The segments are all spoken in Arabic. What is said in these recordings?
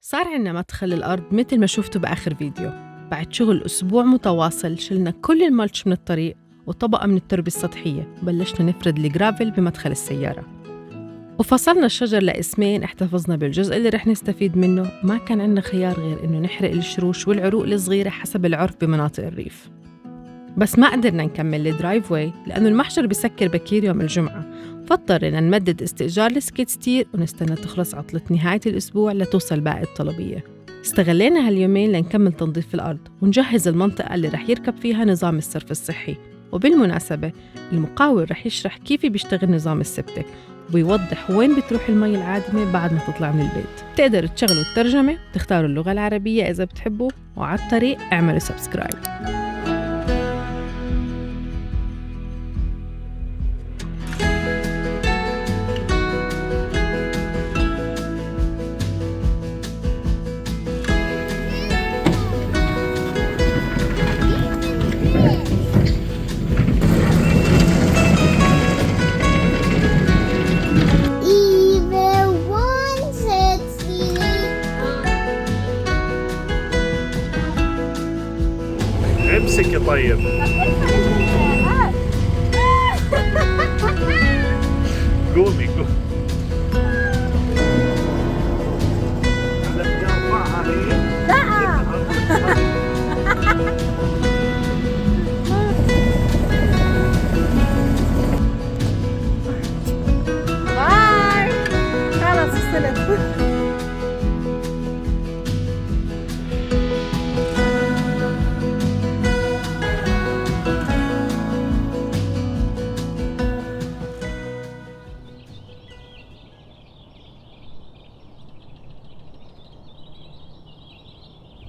صار عنا مدخل الأرض مثل ما شفتوا بآخر فيديو. بعد شغل أسبوع متواصل شلنا كل الملش من الطريق وطبقة من التربة السطحية، وبلشنا نفرد الجرافل بمدخل السيارة، وفصلنا الشجر لقسمين. احتفظنا بالجزء اللي رح نستفيد منه، ما كان عنا خيار غير إنه نحرق الشروش والعروق الصغيرة حسب العرف بمناطق الريف. بس ما قدرنا نكمل الدرايف واي لأنه المحجر بيسكر بكير يوم الجمعة، فاضطرينا نمدد استئجار السكيت ستير ونستنى تخلص عطلة نهاية الأسبوع لتوصل باقي الطلبية. استغلينا هاليومين لنكمل تنظيف الأرض ونجهز المنطقة اللي رح يركب فيها نظام الصرف الصحي. وبالمناسبة المقاول رح يشرح كيف بيشتغل نظام السبتك وبيوضح وين بتروح المي العادمة بعد ما تطلع من البيت. تقدروا تشغلوا الترجمة وتختاروا اللغة العربية إذا بتحبوا، وعلى الطريق اعملوا سبسكرايب. امسكي طيب. قومي قومي. بدي ارفعها هي. باي. خلاص وصلت.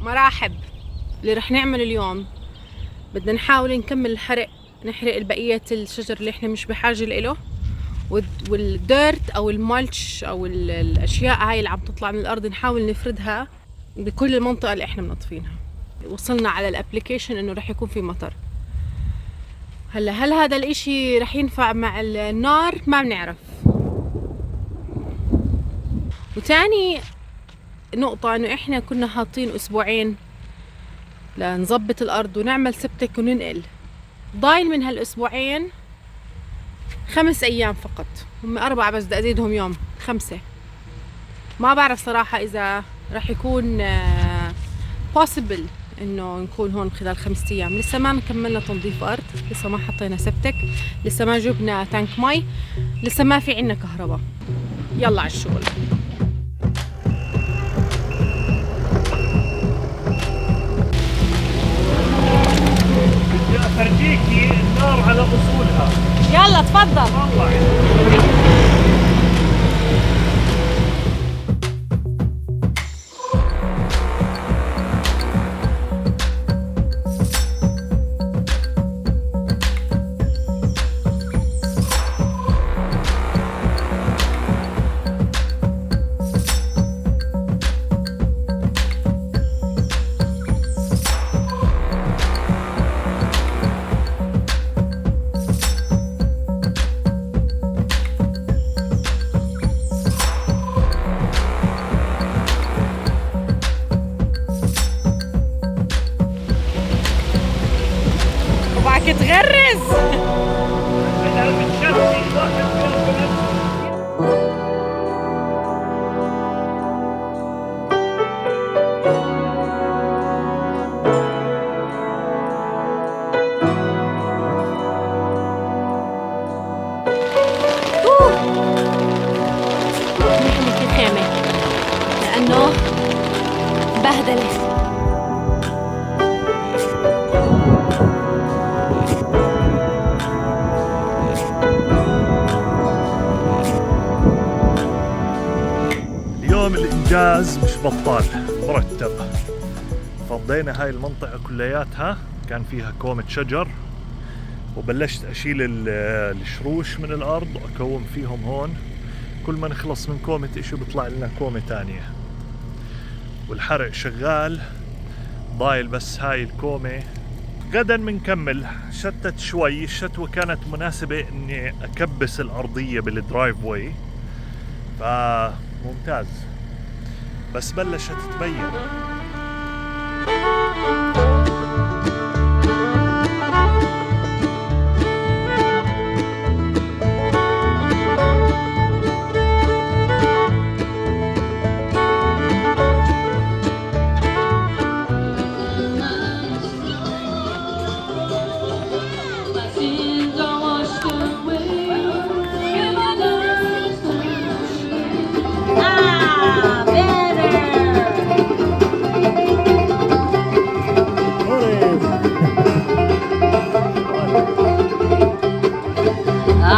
مرحب. اللي رح نعمل اليوم بدنا نحاول نكمل الحرق، نحرق البقية الشجر اللي احنا مش بحاجة له، والديرت او المالش او الاشياء هاي اللي عم تطلع من الارض نحاول نفردها بكل المنطقة اللي احنا منظفينها. وصلنا على الابليكيشن انه رح يكون في مطر. هلا هل هذا الاشي رح ينفع مع النار؟ ما بنعرف. وتاني نقطة إنه إحنا كنا حاطين أسبوعين لنظبط الأرض ونعمل سبتك وننقل. ضايل من هالأسبوعين 5 أيام فقط، هم 4 بس بدي أزيدهم يوم 5. ما بعرف صراحة إذا رح يكون possible إنه نكون هون خلال 5 أيام. لسه ما كملنا تنظيف أرض، لسه ما حطينا سبتك، لسه ما جبنا تانك مي، لسه ما في عنا كهرباء. يلا على الشغل. افرجيكي النار على اصولها. يلا تفضل. تغرز. نحن في خيمة لأنه بهدلت. الإنجاز مش بطال، مرتب. فضينا هاي المنطقة كلياتها، كان فيها كومة شجر، وبلشت أشيل الشروش من الأرض وأكوم فيهم هون. كل ما نخلص من كومة إشي بيطلع لنا كومة تانية، والحرق شغال. ضايل بس هاي الكومة. غدا بنكمل. شتت شوي، الشتوة كانت مناسبة إني أكبس الأرضية بالدرايف واي، فممتاز. بس بلشت تبين.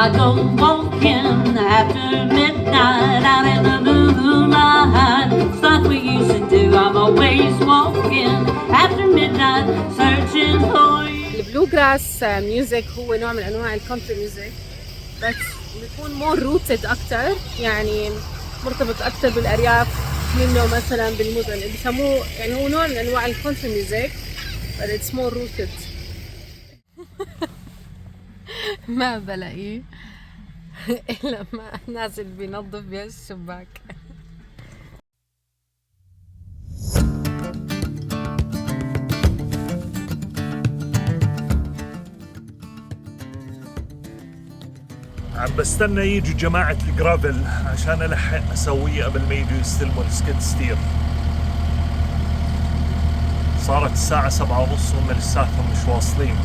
I go walking after midnight out in the moonlight. It's like we used to do. I'm always walking after midnight searching for you. البلو جراس ميوزك هو نوع من انواع الكونتري ميوزك، بس بيكون مور روتد اكثر، يعني مرتبط اكثر بالارياف منه مثلا بالمدن، اللي بيسموه يعني هو نوع من انواع الكونتري ميوزك but it's more rooted. ما بلاقيه إلا ما نازل بينظف بهالشباك. عم بستنى يجوا جماعة الجرافل عشان ألحق أسويه قبل ما يجوا يستلموا السكيد ستير. صارت الساعة 7:30 وهم لساتهم مش واصلين.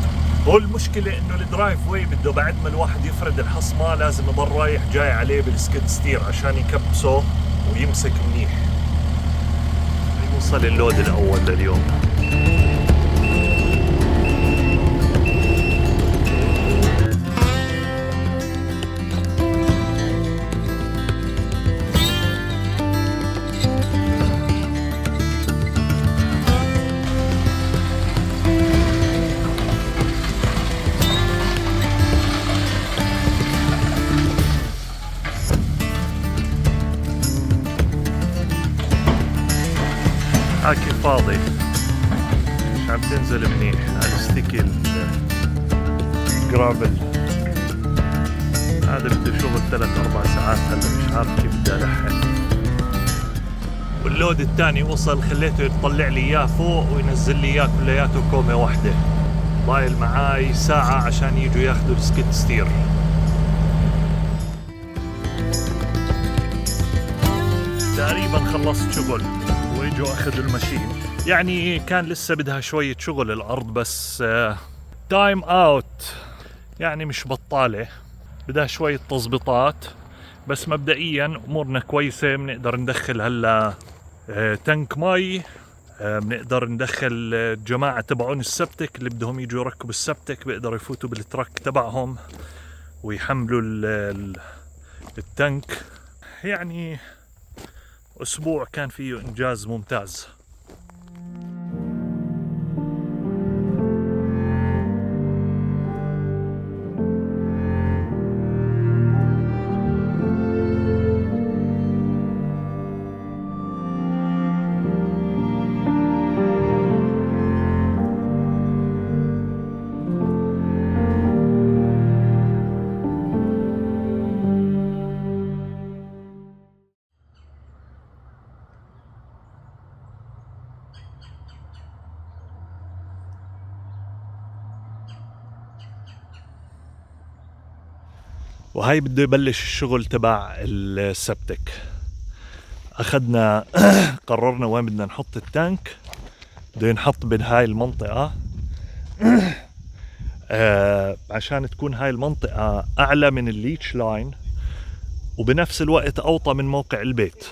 هو المشكلة إنه الدرايف واي بده بعد ما الواحد يفرد الحصمة لازم يضل رايح جاي عليه بالسكيد ستير عشان يكبسه ويمسك منيح. يوصل اللود الأول لليوم. حاكي فاضي، مش عم تنزل منيح على ستيكي الجرافل. هذا بده شغل 3-4 ساعات، هلا مش عارف كيف بدي ألحق. واللود الثاني وصل، خليته يطلع لي اياه فوق وينزل لي اياه كلياته كومة واحدة. ضايل معاي ساعة عشان يجوا ياخذوا السكيد ستير. تقريبا خلصت شغل ويجوا اخذوا الماشين، يعني كان لسه بدها شوية شغل الارض، بس تايم اوت يعني مش بطالة، بدها شوية تظبيطات، بس مبدئيا امورنا كويسة. بنقدر ندخل هلا تانك مي، بنقدر ندخل الجماعة تبعون السبتك اللي بدهم يجوا يركبوا السبتك، بيقدروا يفوتوا بالترك تبعهم ويحملوا التانك. يعني أسبوع كان فيه إنجاز ممتاز. وهاي بده يبلش الشغل تبع السبتك. أخذنا قررنا وين بدنا نحط التانك. بده ينحط بهاي المنطقة عشان تكون هاي المنطقة أعلى من الليتش لاين وبنفس الوقت أوطى من موقع البيت.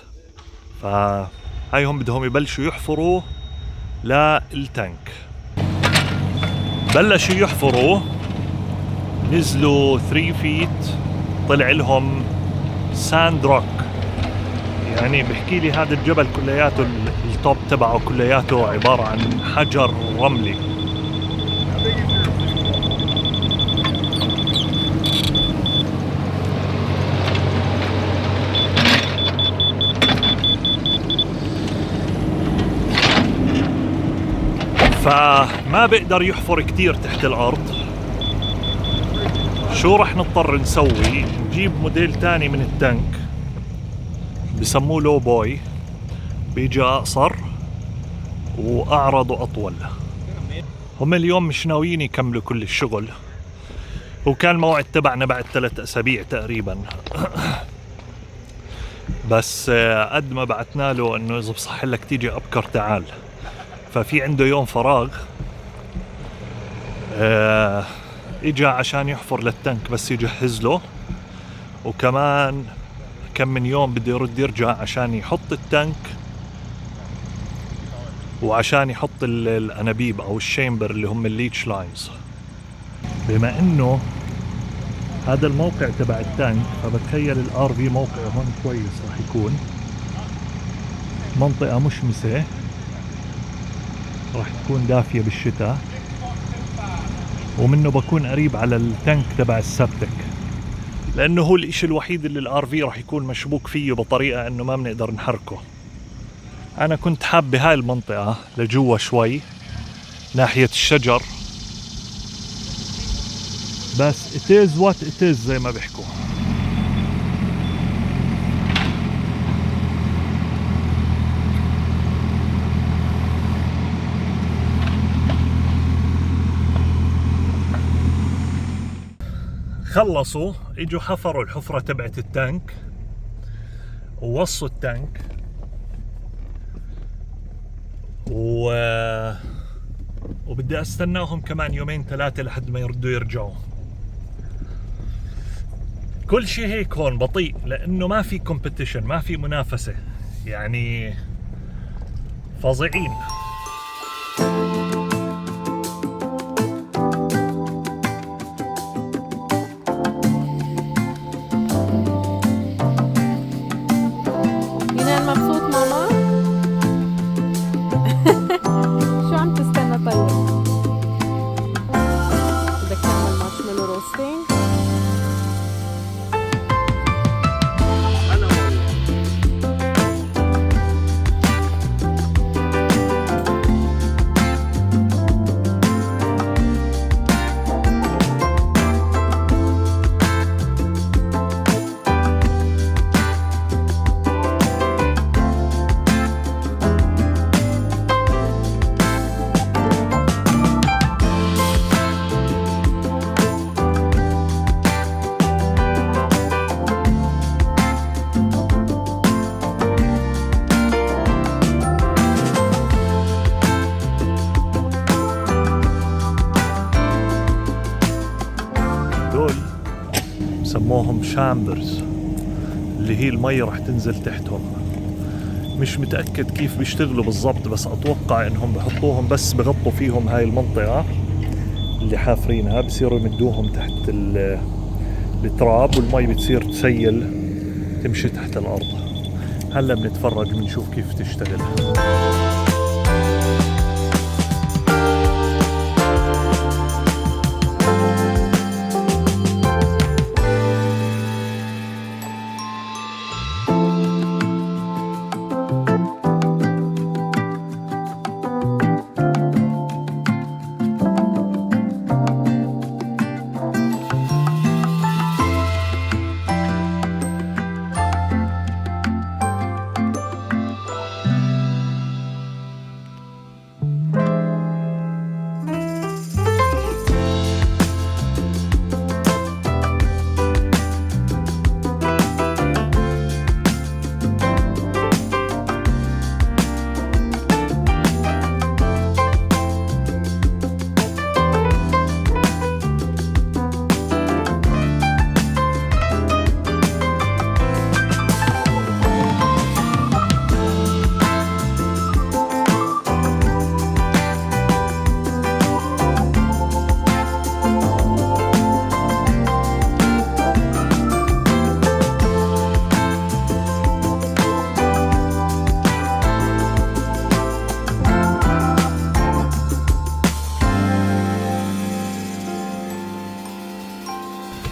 فهاي هم بدهم يبلشوا يحفروا للتانك. بلشوا يحفروا، نزلوا 3 فيت، طلع لهم ساند روك. يعني بحكي لي هذا الجبل كلياته التوب تبعه كلياته عبارة عن حجر رملي. فما بقدر يحفر كتير تحت الأرض. شو رح نضطر نسوي؟ نجيب موديل تاني من التانك بسموه لو بوي، بيجي أقصر وأعرض وأطول. هم اليوم مش ناويين يكملوا كل الشغل، وكان الموعد تبعنا بعد 3 أسابيع تقريبا. بس قد ما بعتنا له انه اذا بصح لك تيجي ابكر تعال، ففي عنده يوم فراغ اجا عشان يحفر للتانك بس يجهز له، وكمان كم من يوم بده يرد يرجع عشان يحط التانك وعشان يحط الانابيب او الشامبر اللي هم الليتش لاينز. بما انه هذا الموقع تبع التانك، فبتخيل الار في موقع هون كويس راح يكون منطقة مشمسة، راح تكون دافية بالشتاء، ومنه بكون قريب على التانك تبع السبتك، لانه هو الاشي الوحيد اللي الار في راح يكون مشبوك فيه بطريقة انه ما بنقدر نحركه. انا كنت حاب بهاي المنطقة لجوا شوي ناحية الشجر، بس it is what it is زي ما بيحكوا. خلصوا اجوا حفروا الحفرة تبعت التانك ووصوا التانك وبدي استناهم كمان 2-3 لحد ما يردوا يرجعوا. كل شيء هيك هون بطيء لانه ما في كومبيتيشن، ما في منافسة، يعني فظيعين. ينال مبسوط ماما؟ شو عم تستنى طيب؟ بدك تعمل مارشميلو روستينج؟ سموهم شامبرز، اللي هي المي راح تنزل تحتهم. مش متأكد كيف بيشتغلوا بالضبط، بس أتوقع إنهم بحطوهم بس بغطوا فيهم هاي المنطقة اللي حافرينها، بصيروا يمدوهم تحت التراب، والمي بتصير تسيل تمشي تحت الأرض. هلا بنتفرج بنشوف كيف تشتغل.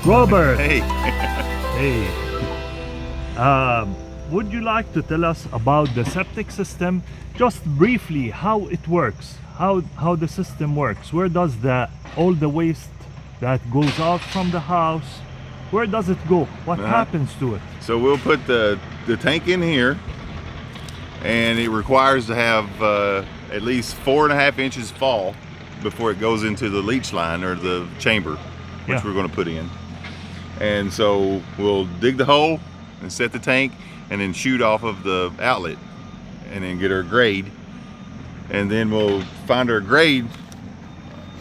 Robert! Hey. Hey. Would you like to tell us about the septic system? Just briefly, how it works, how the system works. Where does all the waste that goes out from the house, where does it go? What happens to it? So we'll put the tank in here, and it requires to have at least 4.5 inches fall before it goes into the leach line or the chamber, which Yeah. we're going to put in. And so we'll dig the hole and set the tank, and then shoot off of the outlet, and then get our grade, and then we'll find our grade,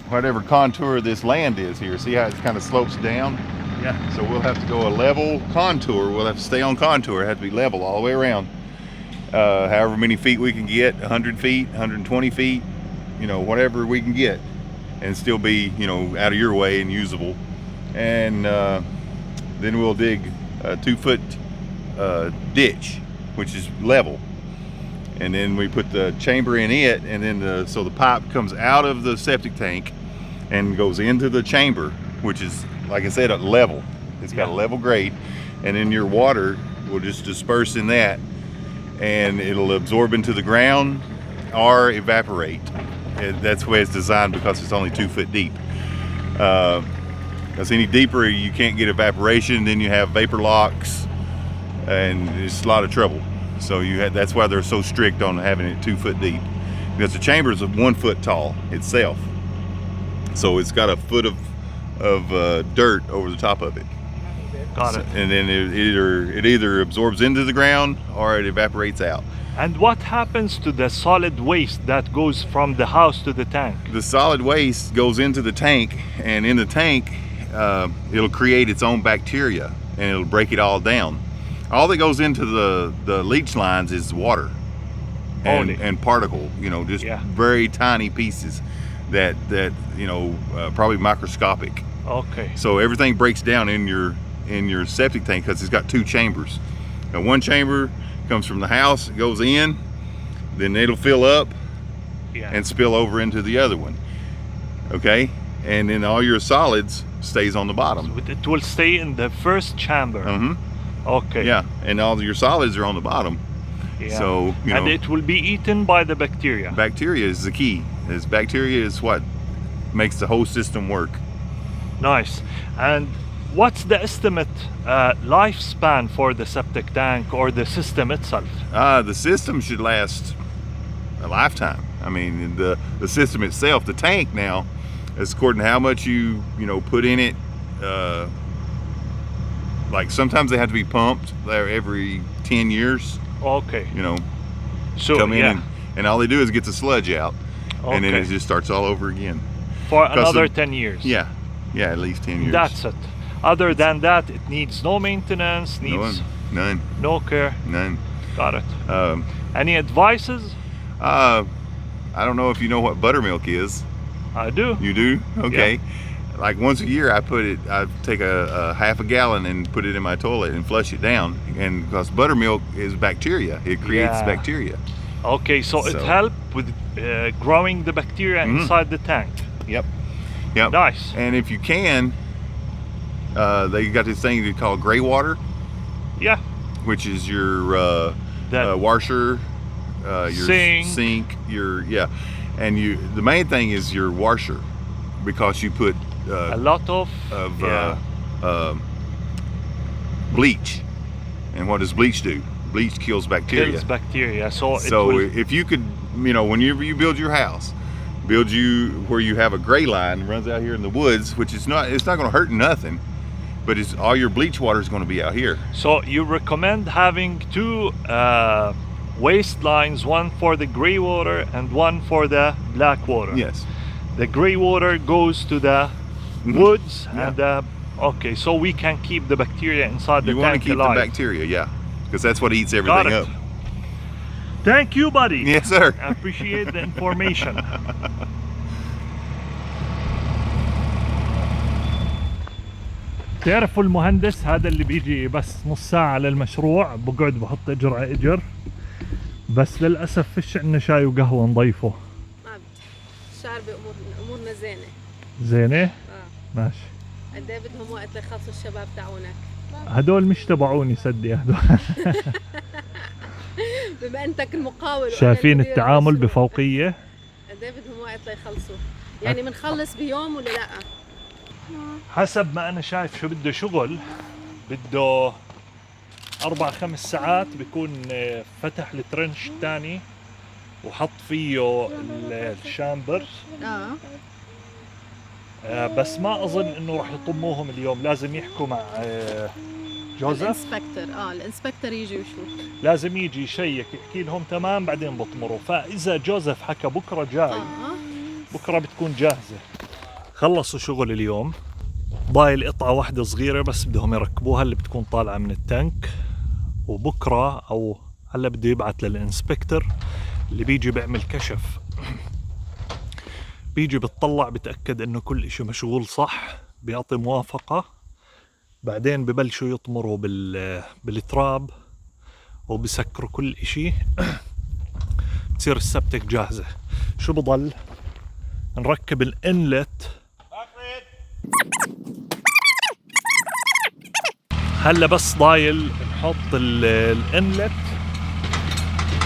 whatever contour this land is here. See how it kind of slopes down? Yeah. So we'll have to go a level contour. We'll have to stay on contour. It has to be level all the way around. However many feet we can get, 100 feet, 120 feet, you know, whatever we can get, and still be, you know, out of your way and usable. And then we'll dig a 2-foot ditch, which is level. And then we put the chamber in it, and then so the pipe comes out of the septic tank and goes into the chamber, which is, like I said, a level. It's got a level grade, and then your water will just disperse in that, and it'll absorb into the ground or evaporate. That's the way it's designed, because it's only 2 foot deep. Because any deeper you can't get evaporation, then you have vapor locks, and it's a lot of trouble. So that's why they're so strict on having it 2 foot deep, because the chamber is 1 foot tall itself. So it's got a foot of dirt over the top of it. Got it. And then it either absorbs into the ground or it evaporates out. And what happens to the solid waste that goes from the house to the tank? The solid waste goes into the tank, and in the tank it'll create its own bacteria, and it'll break it all down. All that goes into the leach lines is water and particle, you know, just very tiny pieces that you know, probably microscopic. Okay. So everything breaks down in your septic tank, because it's got 2 chambers. Now, one chamber comes from the house, it goes in, then it'll fill up and spill over into the other one. Okay, and then all your solids stays on the bottom. So it will stay in the first chamber. Okay. Yeah, and all your solids are on the bottom. Yeah. So you and know, it will be eaten by the bacteria. Bacteria is the key. Bacteria is what makes the whole system work. Nice. And what's the estimate lifespan for the septic tank or the system itself? The system should last a lifetime. I mean, the system itself, the tank now, is according to how much you know put in it. Like sometimes they have to be pumped there every 10 years. Okay. You know, so come in and all they do is get the sludge out, and then Okay. it just starts all over again. For another 10 years. Yeah, at least 10 years. That's it. Other than that, it needs no maintenance, needs None. no care. None. Got it. Any advices? I don't know if you know what buttermilk is. I do. You do? Okay. Like once a year, I take a half a gallon and put it in my toilet and flush it down. And because buttermilk is bacteria, it creates bacteria. Okay, so it helps with growing the bacteria inside the tank. Yep. Nice. And if you can, they got this thing they call gray water. Yeah. Which is your washer, your sink, and the main thing is your washer, because you put a lot of bleach. And what does bleach do? Bleach kills bacteria. Kills bacteria. So if you could, you know, whenever you build your house, where you have a gray line runs out here in the woods, which is it's not going to hurt nothing, but it's all your bleach water is going to be out here. So you recommend having 2 waste lines, one for the gray water and one for the black water. Yes. The gray water goes to the woods and okay, so we can keep the bacteria inside the tank alive. You want to keep the bacteria, because that's what eats everything up. Thank you, buddy. Yes, sir. I appreciate the information. تعرفوا المهندس هذا اللي بيجي بس نص ساعة للمشروع، بقعد بحط اجر على اجر، بس للأسف فيش عندنا شاي وقهوة نضيفه. الشعر بأمورنا زينة. زينة؟ ماشي. قد ايه بدهم وقت ليخلصوا الشباب تاعونك؟ هدول مش تبعوني صدق هدول. بما انتك المقاول شايفين التعامل بفوقية؟ قد ايه بدهم وقت ليخلصوا؟ يعني بنخلص بيوم ولا لا؟ حسب ما انا شايف شو بده شغل، بده 4-5 ساعات بيكون فتح الترنش الثاني وحط فيه الشامبرز. بس ما اظن انه راح يطموهم اليوم، لازم يحكوا مع جوزيف. الانسبكتر يجي ويشوف، لازم يجي يشيك يحكي لهم تمام بعدين بطمروا. فاذا جوزيف حكى بكره جاي بكره بتكون جاهزه. خلصوا شغل اليوم، ضايل قطعه واحده صغيره بس بدهم يركبوها اللي بتكون طالعه من التانك، وبكره او هلا بده يبعث للانسبكتر اللي بيجي بيعمل كشف، بيجي بتطلع بتأكد انه كل اشي مشغول صح، بيعطي موافقة، بعدين ببلشوا يطمروا بالتراب وبسكروا كل اشي. بتصير السبتك جاهزة. شو بضل؟ نركب الانلت. هلا بس ضايل نحط الانلت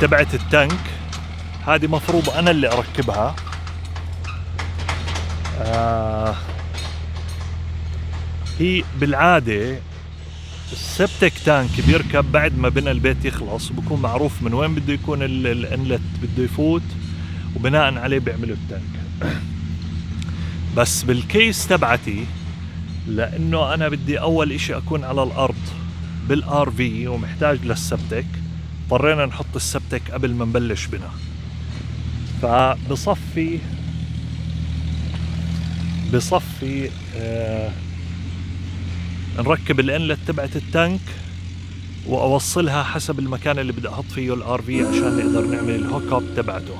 تبعت التانك، هذه مفروض انا اللي اركبها. هي بالعادة السبتك تانك بيركب بعد ما بنى البيت يخلص، وبكون معروف من وين بده يكون الانلت بده يفوت، وبناء عليه بيعملوا التانك. بس بالكيس تبعتي لانه انا بدي اول اشي اكون على الارض بالار في ومحتاج للسبتك، اضطرينا نحط السبتك قبل ما نبلش بنا. فبصفي نركب الانلت تبعت التانك واوصلها حسب المكان اللي بدي احط فيه الار في عشان نقدر نعمل الهوك اب تبعته.